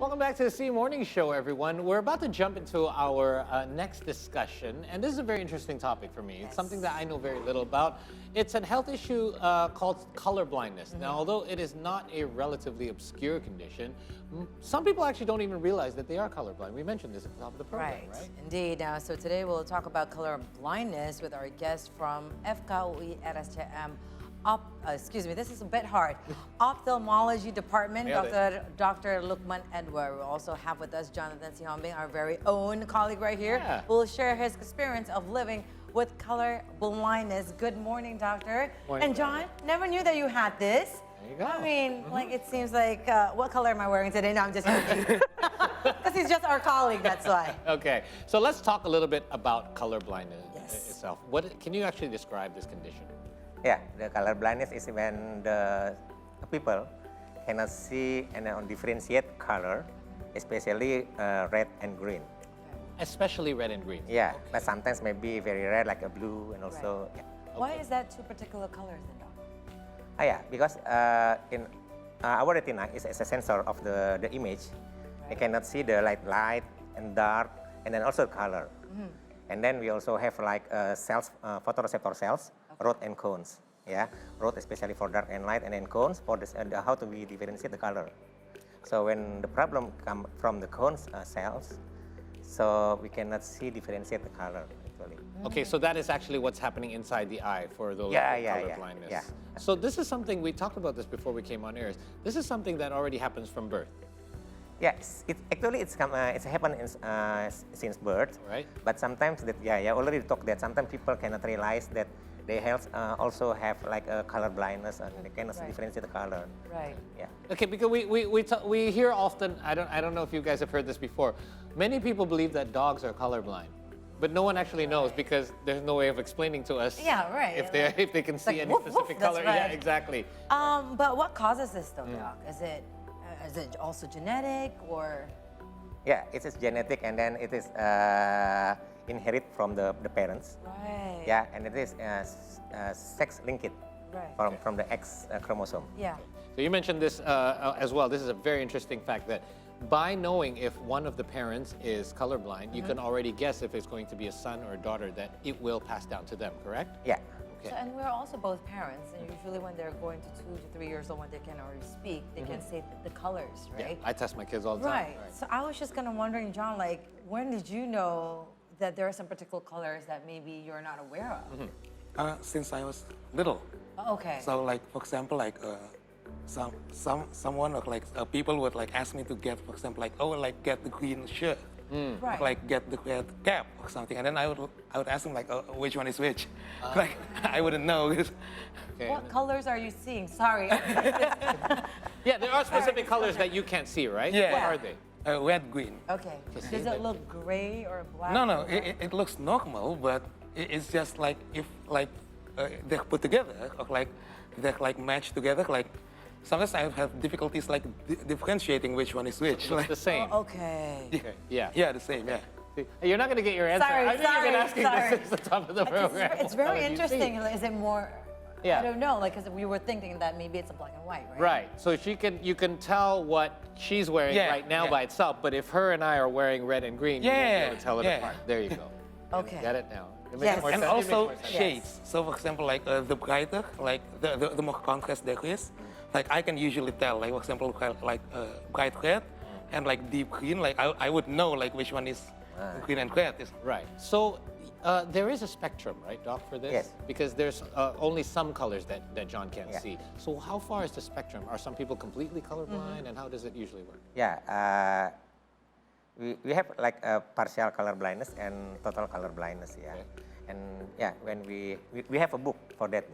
Welcome back to the C Morning Show, everyone. We're about to jump into our next discussion, and this is a very interesting topic for me. It's something that I know very little about. It's a health issue called color blindness. Now, although it is not a relatively obscure condition, some people actually don't even realize that they are colorblind. We mentioned this at the top of the program, right? Indeed. So today we'll talk about color blindness with our guest from FKUI RSCM. Excuse me, this is a bit hard. Ophthalmology Department, Dr. Lukman Edwar. We'll also have with us Jonathan Sihombing, our very own colleague right here, who will share his experience of living with color blindness. Good morning, doctor. Morning, and John, never knew that you had this. There you go. I mean, like it seems like, what color am I wearing today? No, I'm just joking. Because he's just our colleague, that's why. Okay, so let's talk a little bit about color blindness itself. Can you actually describe this condition? Yeah, the color blindness is when the people cannot see and differentiate color, especially red and green. Especially red and green. Yeah, but sometimes maybe very red like a blue and also. Yeah. Why is that two particular colors then, Doc? Yeah, because in our retina is a sensor of the image. We cannot see the light and dark, and then also color. And then we also have like cells, photoreceptor cells, rod and cones. Yeah, rod especially for dark and light, and then cones for this, how to we differentiate the color. So when the problem come from the cones cells, so we cannot see differentiate the color actually. Okay, so that is actually what's happening inside the eye for those with color blindness. Yeah. So this is something, we talked about this before we came on air. This is something that already happens from birth. Yes, it's happened since birth. Right. But sometimes that already talked that sometimes people cannot realize that they also have like a color blindness and they cannot differentiate the color. Right. Yeah. Okay, because we hear often, I don't know if you guys have heard this before. Many people believe that dogs are colorblind, but no one actually knows because there's no way of explaining to us. Yeah, right. If they can see any specific color. Right. Yeah, exactly. But what causes this though, Doc? Is it also genetic or? Yeah, it is genetic and then it is inherit from the parents. Right. Yeah, and it is sex linked from the X chromosome. Yeah. So you mentioned this as well. This is a very interesting fact that by knowing if one of the parents is colorblind, you can already guess if it's going to be a son or a daughter that it will pass down to them, correct? Yeah. So, and we're also both parents, and usually when they're going to 2 to 3 years old, when they can already speak, they can say the colors, right? Yeah, I test my kids all the time. Right. So I was just kind of wondering, John, like, when did you know that there are some particular colors that maybe you're not aware of? Since I was little. Okay. So, like, for example, like someone or like people would like ask me to get, for example, like get the green shirt. Right. Like get the red cap or something, and then I would ask them like, which one is which? Like I wouldn't know. What colors are you seeing? Sorry. Yeah, there are specific colors that you can't see, right? Yeah. What are they? Red, green. Okay. Does it look gray or black? No, it looks normal, but it's just like if like they're put together or like they're like matched together, like. Sometimes I have difficulties like differentiating which one is which. So it's the same. Oh, okay. Yeah. Yeah, the same. Yeah. You're not going to get your answer. Sorry, I knew you were asking this at the top of the program. It's very interesting. Is it more? Yeah. I don't know. Like, because we were thinking that maybe it's a black and white, right? Right. So you can tell what she's wearing right now by itself, but if her and I are wearing red and green, you won't be able to tell it apart. There you go. Okay. Get it now. Yes. And also shades. So for example, like the brighter, like the more contrast there is, like I can usually tell, like for example, like bright red and like deep green, like I would know like which one is green and red. Right. So there is a spectrum, right, Doc, for this? Yes. Because there's only some colors that John can't see. So how far is the spectrum? Are some people completely colorblind, and how does it usually work? Yeah. We have like a partial color blindness and total color blindness. Yeah. Okay. And yeah, when we have a book for that.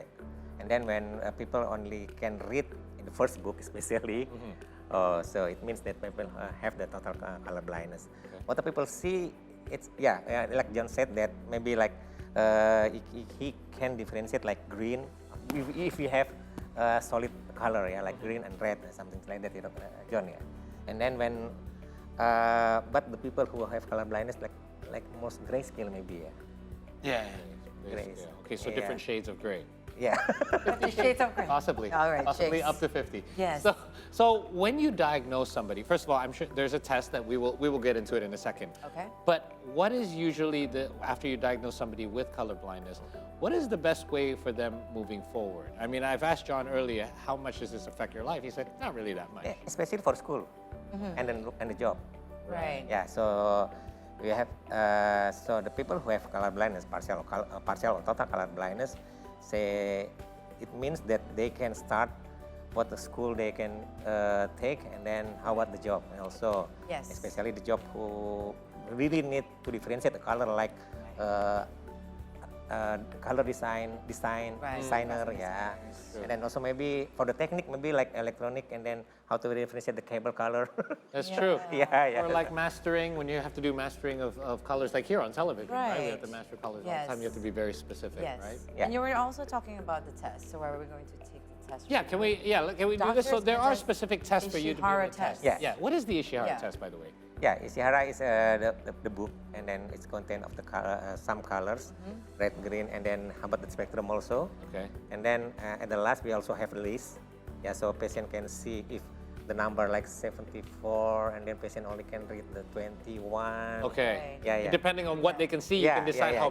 And then when people only can read in the first book, especially, so it means that people have the total color blindness. Okay. What the people see, it's like John said that maybe like he can differentiate like green if you have solid color, like green and red, something like that, John. Yeah. And then when but the people who have color blindness like most grayscale maybe. Yeah. Gray. Okay, so different shades of gray. Yeah. 50 shades of gray. Possibly. All right, Possibly Jakes. up to 50. Yes. So when you diagnose somebody, first of all, I'm sure there's a test that we will get into it in a second. Okay. But what is usually after you diagnose somebody with color blindness, what is the best way for them moving forward? I mean, I've asked John earlier, how much does this affect your life? He said, not really that much. Yeah, especially for school and then and the job. Right. Yeah, so we have so the people who have color blindness, partial or total color blindness, say it means that they can start what the school they can take, and then how about the job also. Yes. Especially the job who really need to differentiate the color, like color designer, Right. designer, yeah. True. And then also maybe for the technique, maybe like electronic, and then how to differentiate the cable color. That's true. Yeah. Or like mastering, when you have to do mastering of colors, like here on television, right? We have to Right. master colors all Yes. the time. You have to be very specific, Yes. right? Yeah. And you were also talking about the test. So where are we going to take the test? Yeah, can we do this? So Doctors there can are test specific tests for you to be Ishihara able to test. test. Yeah. What is the Ishihara Yeah. test, by the way? Yeah, Ishihara is the book, and then it's content of the color, some colors, red, green, and then how about the spectrum also. Okay. And then at the last we also have a list. Yeah, so patient can see if the number like 74, and then patient only can read the 21. Okay. Yeah. Depending on what they can see, you can decide how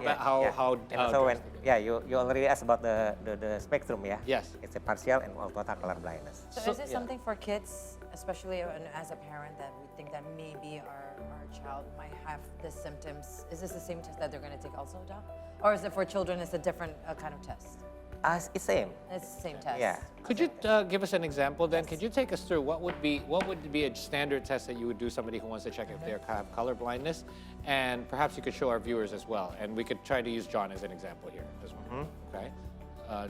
And also when you already asked about the spectrum, yeah. Yes. It's a partial and total color blindness. So, is it something for kids, especially as a parent, that we think that maybe our child might have the symptoms? Is this the same test that they're going to take also, Doc? Or is it for children, it's a different kind of test? It's same. It's the same test. Yeah. Could you give us an example then? Could you take us through what would be a standard test that you would do somebody who wants to check if they have color blindness, and perhaps you could show our viewers as well, and we could try to use John as an example here as well. Okay.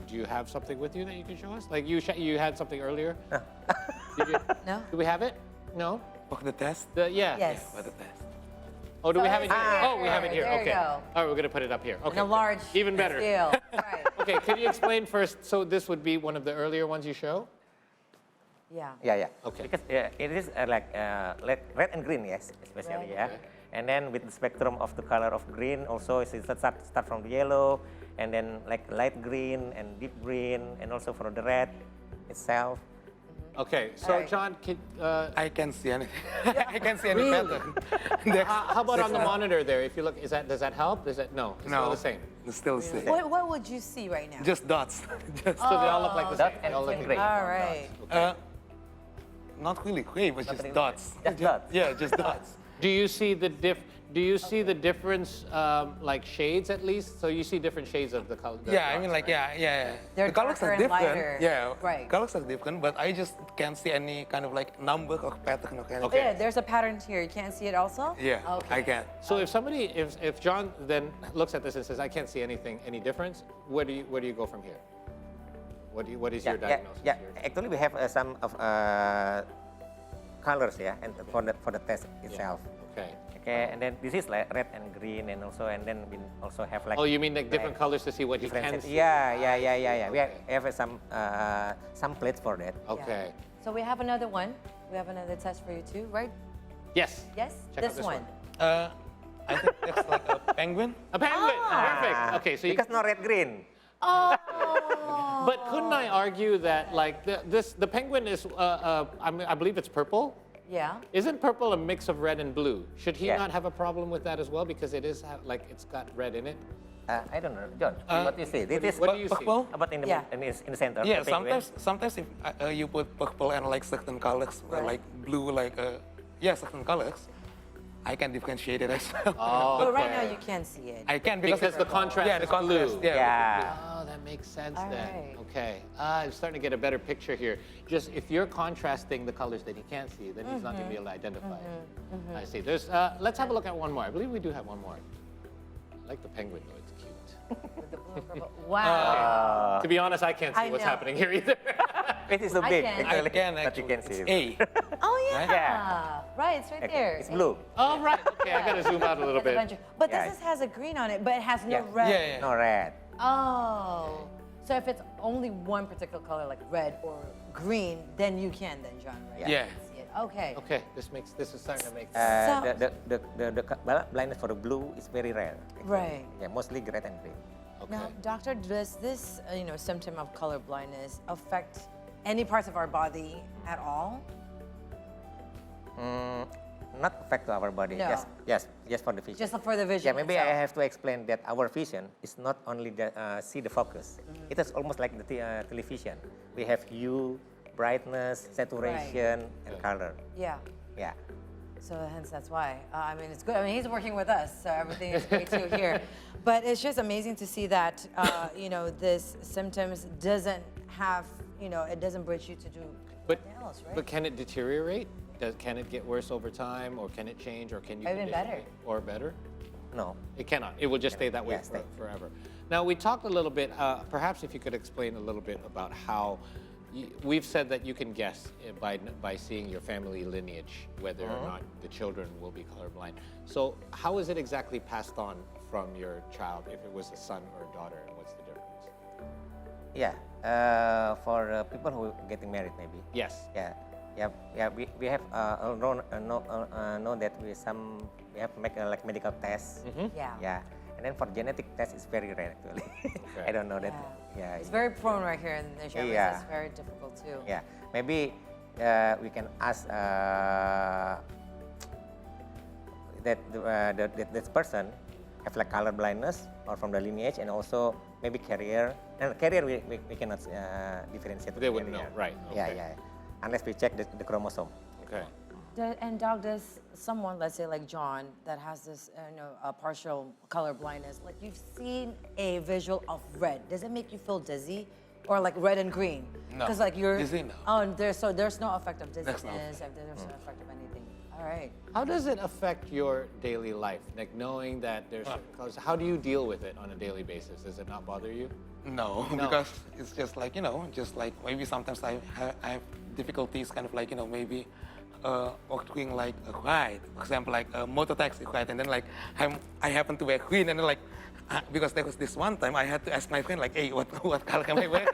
Do you have something with you that you can show us? Like you had something earlier. Did you? No? Do we have it? No. For the test? Yeah. Yes. For the test. Oh, do we So have it it's here? here. Oh, we have it here. There you Okay. go. All right, we're gonna put it up here. Okay. In a large Even better. scale. Right. Okay. Could you explain first? So this would be one of the earlier ones you show. Yeah. Yeah. Okay. Because it is like red and green, yes, especially, Red. yeah. Okay. And then with the spectrum of the color of green, also it start from the yellow, and then like light green and deep green, and also for the red itself. Okay. So All right. John, I can see anything. I can see any Really? pattern. That's- how about on the that's- monitor there? If you look, does that help? Does that no? It's still No, the same. It's still the same. What would you see right now? Just dots. Just, So they all look like the Dot same. and They all look gray. All right. not really gray, but just really dots. Just dots. Yeah, just dots. Do you see the difference, like shades at least? So you see different shades of the color. the Yeah, I dots, mean, like, right? yeah. They're the colors darker are and different. lighter. Yeah, Right. colors are different, but I just can't see any kind of like number or pattern or anything. Okay. Yeah, there's a pattern here. You can't see it also? Yeah, Okay. I can. So if John then looks at this and says, I can't see any difference, where do you go from here? What is your diagnosis? Yeah. Actually, we have some of colors, yeah, and for the test itself. Okay. Okay, and then this is like red and green, and then we also have like. Oh, you mean like different black, colors to see what you different can set- see? Yeah. We Okay. have some plates for that. Okay. So we have another one. We have another test for you too, right? Yes. Yes? Check out this one. I think that's like a penguin. A penguin. Ah. Perfect. Okay. So you, Because no red green. Oh. but couldn't I argue that like the penguin is I believe it's purple? Yeah. Isn't purple a mix of red and blue? Should he Yeah. not have a problem with that as well because it is like it's got red in it? I don't know, John. What do you see? This is What do you see? Purple? about in the Yeah. in the center. Yeah, the penguin. sometimes if you put purple and like certain colors, Right. like blue, like certain colors, I can differentiate it as well. Oh, But right okay. now you can't see it. I can Because the contrast yeah, the is contrast. blue. Yeah. Oh, that makes sense All then. right. Okay. I'm starting to get a better picture here. Just if you're contrasting the colors that he can't see, then he's not going to be able to identify it. I see. There's. Let's have a look at one more. I believe we do have one more. I like the penguin though. It's cute. With the blue and purple. Wow. To be honest, I can't see I what's know. happening here either. It is so I big, can. I actually, can but you actually. can see. It's A. Oh yeah. Yeah. Right, it's right there. It's blue. Oh, right. Okay, I got to zoom out a little It's a bit. bunch of- But Yeah. this has a green on it, but it has no Yeah. red. Yeah. No red. Oh. So if it's only one particular color, like red or green, then you can, John, right? Yeah. You can see it. Okay. Okay, this is starting to make sense. So- The blindness for the blue is very rare. Actually. Right. Yeah, mostly red and green. Okay. Now, doctor, does this symptom of color blindness affect any parts of our body at all? Not affect to our body. No. Yes, for the vision. Just for the vision. Yeah, maybe I itself. have to explain that our vision is not only see the focus. It is almost like the television. We have hue, brightness, saturation, and color. Yeah. Yeah. So hence that's why. I mean, it's good. I mean, he's working with us, so everything is great too here. But it's just amazing to see that, this symptoms doesn't have, it doesn't bridge you to do anything else, right? But can it deteriorate? Can it get worse over time, or can it change, or can you Even condition better. it? Or better? No. It cannot. It will just stay that way Yeah, stay. forever. Now, we talked a little bit, perhaps if you could explain a little bit about how, we've said that you can guess by seeing your family lineage whether or not the children will be colorblind. So how is it exactly passed on from your child, if it was a son or a daughter, and what's the difference? Yeah. For people who are getting married, maybe. Yes. Yeah. We have know that we have to make like medical tests. Yeah. Yeah. And then for genetic test, it's very rare actually. I don't know that. Yeah. It's very prone right here in the show. Yeah. It's very difficult too. Yeah. Maybe we can ask that this person have like color blindness or from the lineage, and also maybe carrier. And carrier we cannot differentiate. They wouldn't know, right? Okay. Yeah. Unless we check the chromosome. Okay. And Doc, does someone, let's say like John, that has this, a partial color blindness, like you've seen a visual of red, does it make you feel dizzy, or like red and green? No. Because like you're Dizzy, no. Oh, and there's no effect of There's dizziness. no There's no effect of anything. All right. How does it affect your daily life? Like knowing that there's certain colors, how do you deal with it on a daily basis? Does it not bother you? No, because it's just like, just like maybe sometimes I have difficulties kind of like, maybe doing like a white, for example, like a motor taxi white, and then like I happen to wear green, and then like, because there was this one time I had to ask my friend like, hey, what color am I wearing?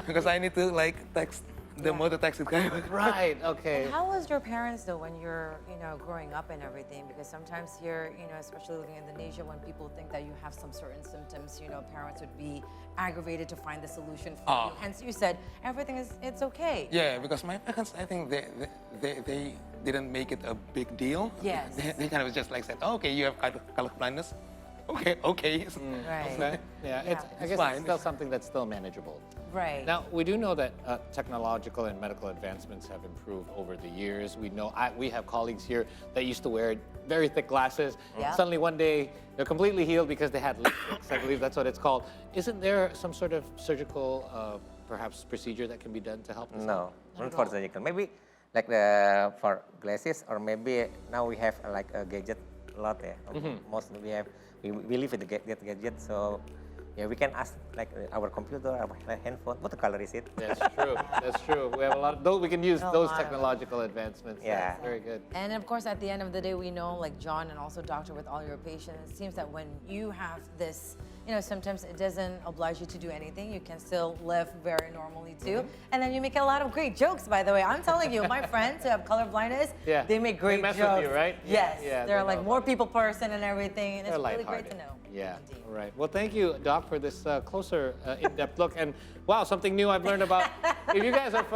Because I need to like text the motor taxi guy. Right, okay. And how was your parents though when you're, growing up and everything? Because sometimes here, especially living in Indonesia, when people think that you have some certain symptoms, parents would be aggravated to find the solution for you. Hence you said it's okay. Yeah, because my parents, I think they didn't make it a big deal. Yes. They kind of just like said, oh, okay, you have color blindness. Okay. Right. Okay. Yeah, I guess fine. it's still something that's still manageable. Right. Now, we do know that technological and medical advancements have improved over the years. We know we have colleagues here that used to wear very thick glasses. Yeah. Suddenly one day, they're completely healed because they had LASIK. I believe that's what it's called. Isn't there some sort of surgical, perhaps, procedure that can be done to help us? No, not for surgical. Maybe like for glasses, or maybe now we have like a gadget a lot. Mostly we live with the gadget, so yeah, we can ask like our computer, our handphone, what color is it? That's true. That's true. We have a lot. We can use those technological advancements. Yeah. That's very good. And of course, at the end of the day, we know, like John and also Doctor, with all your patients, it seems that when you have this, symptoms, it doesn't oblige you to do anything. You can still live very normally too. And then you make a lot of great jokes, by the way. I'm telling you, my friends who have color blindness, they make great mess jokes. with you, right? Yes. Yeah, they're they like know more about people person and everything. And They're it's really lighthearted. great to know. Yeah, Indeed. all right. Well, thank you, Doc, for this closer, in-depth look. And wow, something new I've learned about. If you guys are,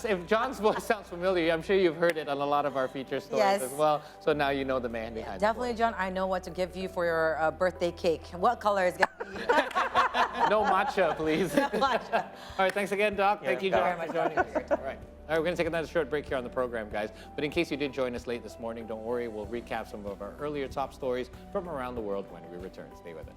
if John's voice sounds familiar, I'm sure you've heard it on a lot of our feature stories as well. So now you know the man behind Definitely, the John, I know what to give you for your birthday cake. What color is it? No matcha, please. No matcha. All right, thanks again, Doc. Thank you, John, very for joining us. All right. All right, we're going to take another short break here on the program, guys. But in case you did join us late this morning, don't worry. We'll recap some of our earlier top stories from around the world when we return. Stay with us.